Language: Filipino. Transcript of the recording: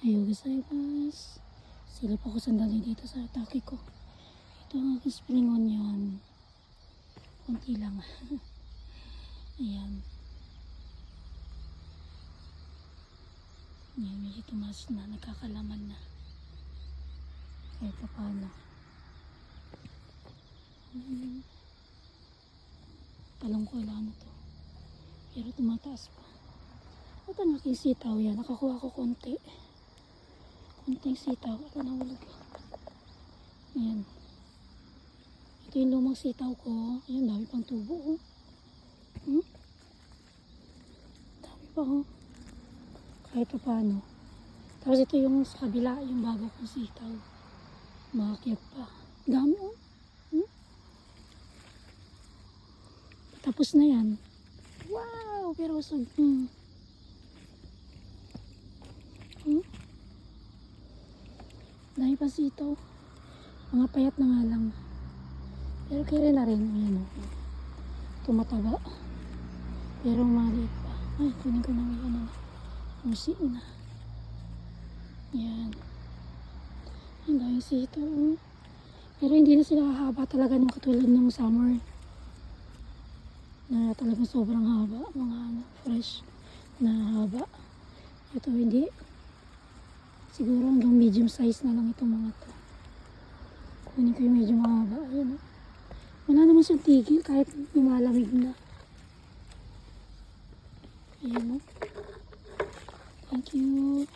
Ayun gozaimasu. Silip ako sandali dito sa atake ko. Ito ang aking spring onion. Kunti lang. Ayan. Ayan, medyo tumas na. Nagkakalaman na. Kahit pa paano. Talong ko lang na to. Pero tumataas pa. At ang aking sitaw yan. Nakakuha ko konti. Konting sitaw. Ito nahulog. Ayan. Ito yung lumang sitaw ko. Ayan, dami pang tubo. Dami pa kahit pa paano. Tapos ito yung sa kabila. Yung bago kong sitaw. Makakyat pa. Dami Tapos na yan. Wow! Pero usog. Dahil pa sitaw. Mga payat na nga lang. Pero kaya na rin. Ayan o. Tumataba. Pero maliit pa. Ay, kunin ko na ngayon. Musi na. Ayan. Ang dahil sitaw. Pero hindi na sila haba talaga nung katulad ng summer. Na talagang sobrang haba. Mga fresh na haba. Ito hindi. Siguro hanggang medium size na lang itong mga to. Kunin ko yung medyo mahaba. Ayan o. Wala naman siyang tigil kahit lumalamig na. Ayan o. Thank you.